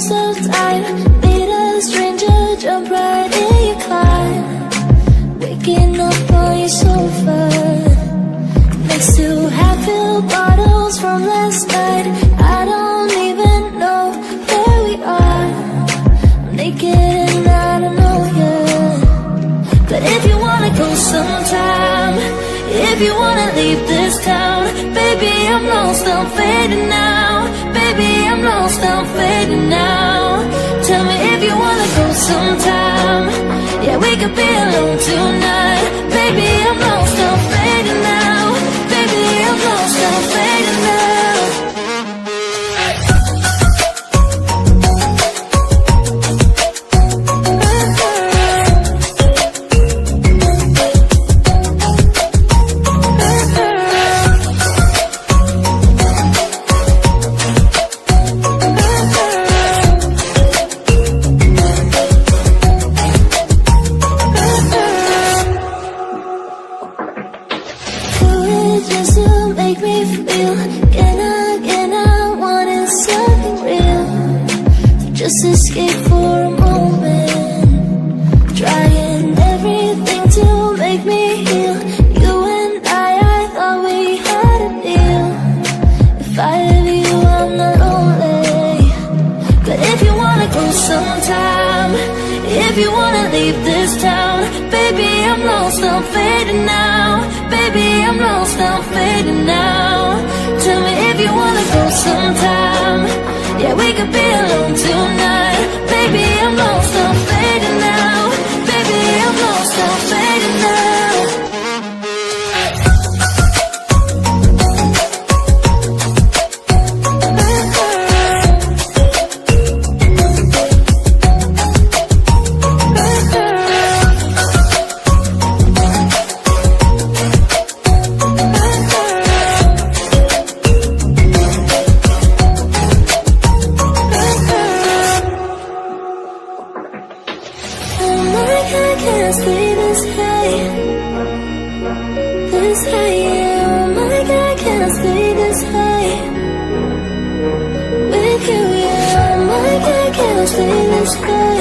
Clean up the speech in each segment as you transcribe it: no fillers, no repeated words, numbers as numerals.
most of the time. Meet a stranger, jump right in your car, waking up on your sofa next to half-filled bottles from last night. I don't even know where we are. I'm naked and I don't know you. But if you wanna go sometime, if you wanna leave this town, baby, I'm lost, I'm fading now. Baby, I'm lost, I'm fading now. Tell me if you wanna go sometime. Yeah, we could be alone tonight. Baby, I'm lost, I'm fading now. Baby, I'm lost, I'm fading now. Just to make me feel, can I wanted something real, just escape for a moment, trying everything to make me heal. You and I thought we had a deal. If I have you, I'm not lonely. But if you wanna go sometime, if you wanna leave this town, baby, I'm lost, I'm fading now. Baby, I'm lost, I'm fading now. Tell me if you wanna go sometime. Yeah, we could be alone tonight. Baby, I'm lost, I'm fading now. Baby, I'm lost, I'm fading now. I can't stay this high, yeah. Oh my God, I can't stay this high with you, yeah. Oh my God, I can't stay this high,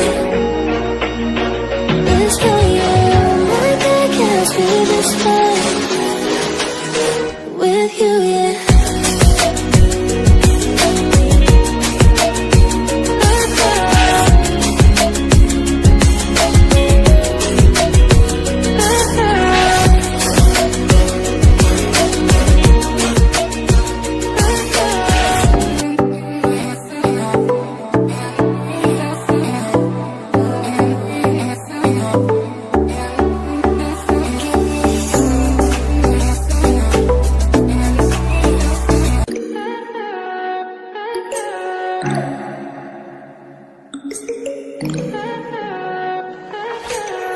yeah. Oh my God, I can't stay this high with you, yeah.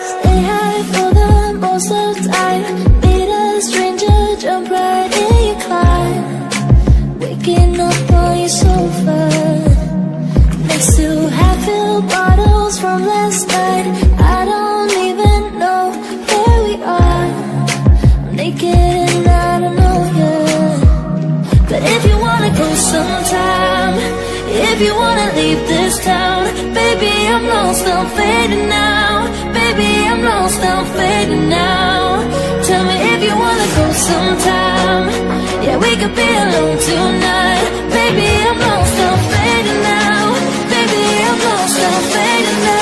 Stay high for the most of the time. Meet a stranger, jump right in your car, waking up on your sofa next to half-filled bottles from last night. I don't even know where we are. I'm naked and I don't know you. But if you wanna go sometime, if you wanna leave this town, baby, I'm lost, I'm fading now. Baby, I'm lost, I'm fading now. Tell me if you wanna go sometime. Yeah, we could be alone tonight. Baby, I'm lost, I'm fading now. Baby, I'm lost, I'm fading now.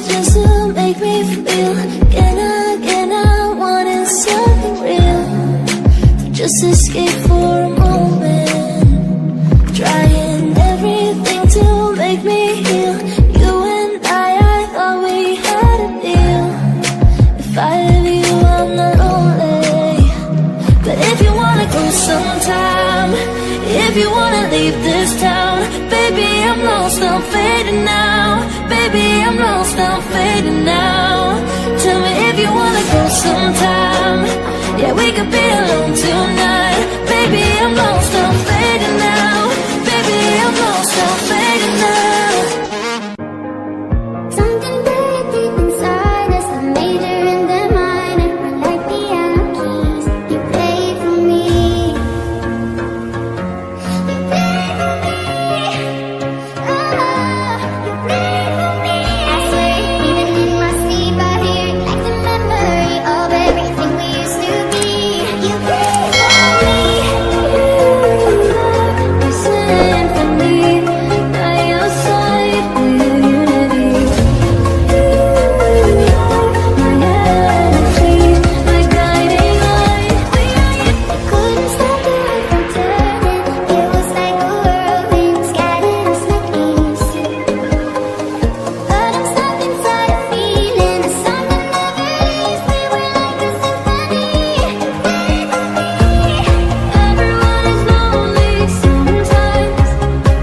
Just to make me feel, can I wanted something real, just escape for a moment, trying everything to make me heal. You and I thought we had a deal. If I have you, I'm not lonely. But if you wanna go sometime. If you wanna leave this town, baby, I'm lost, I'm fading now. Baby, I'm lost, I'm fading now. Tell me if you wanna go sometime. Yeah, we could be alone tonight. Baby, I'm lost, I'm fading now. Baby, I'm lost, I'm fading now. Something buried deep inside us, the major and the minor, we're like piano keys. You played for me. You played for me. Oh, you played for me. I swear, even in my sleep, I hear it like the memory of everything we used to be. You played for me. You sent for me by your side with unity. My energy, my guiding light. Couldn't stop the light from turning. It was like a whirlwind, scattered us like leaves. But I'm stuck inside a feeling, a song that never leaves. We were like a symphony. Everyone is lonely sometimes,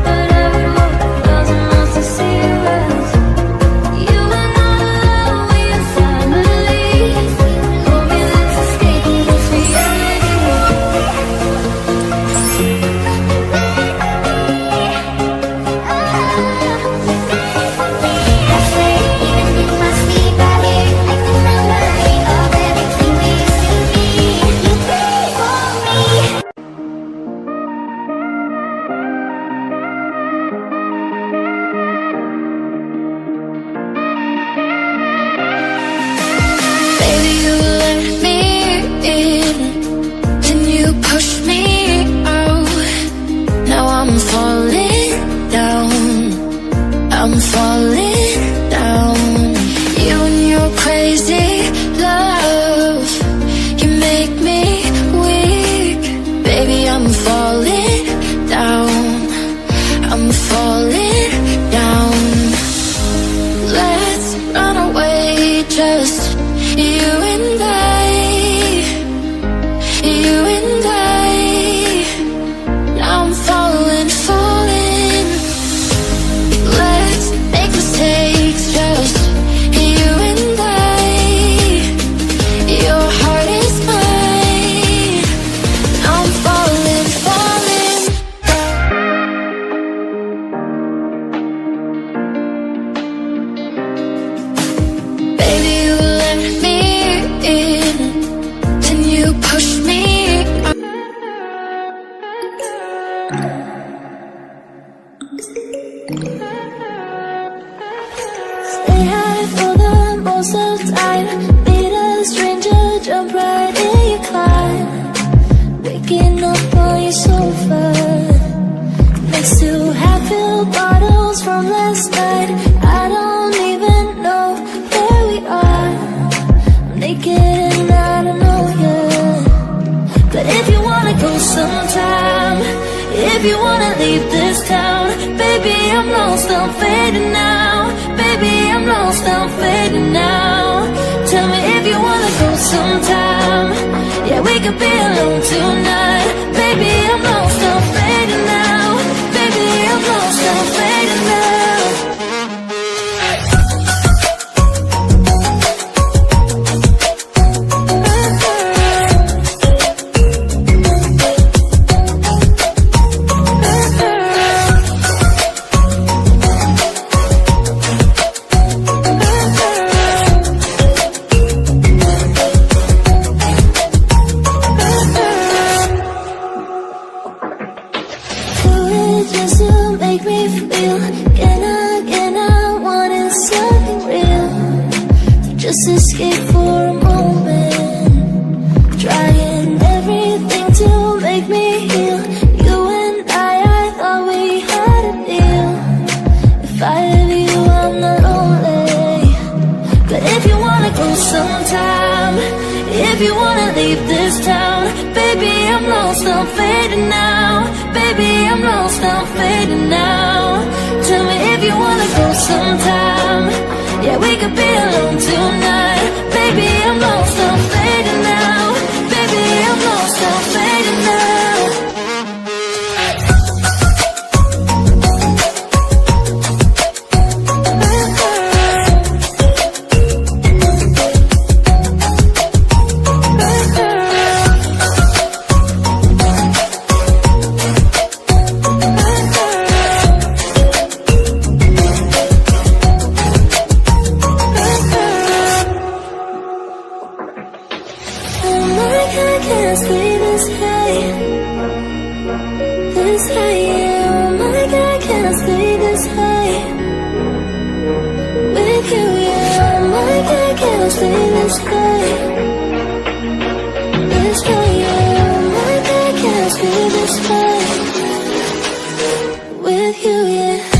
but I would walk 1,000 miles to see you rise. You are not alone, we are family. Hold me, let's escape this reality. I swear, even in my sleep, I hear it like the memory of everything we used to be. You pray for me. Baby, you let me in, then you push me out. Now I'm falling down, I'm falling down. You and your crazy love, you make me weak. Baby, I'm falling down, I'm falling down. Let's run away, just you and I, you and I. Now I'm falling, falling. Let's make mistakes, just you and I. Your heart is mine. Now I'm falling, falling. Baby, you let me in, then you push me out. Stay high for the most of the time. Meet a stranger, jump right in your climb. Waking up on your sofa, next to half-filled bottles from last night. I don't even know where we are. I'm naked and I don't know you. But if you wanna go sometime, if you wanna leave this town, baby, I'm lost, I'm fading now. Baby, I'm lost, I'm fading now. Tell me if you wanna go sometime. Yeah, we could be alone tonight. Baby, I'm lost, I'm fading now. Baby, I'm lost, I'm fading now. Do it just to make me feel. Can I wanted something real, to just escape for a moment. Trying everything to make me heal. You and I thought we had a deal. If I have you, I'm not lonely. But if you wanna go sometime, if you wanna leave this town, baby, I'm lost, I'm fading now. Baby, I'm lost, I'm fading now. Tell me if you wanna go sometime. Yeah, we could be alone tonight. Baby, I'm lost, I'm fading now. Baby, I'm lost, I'm fading now. I stay this high? This high, yeah. Oh my God, can I stay this high? With you, yeah. Oh my God, can I stay this high? This high, yeah. Oh my God, can I stay this high? With you, yeah.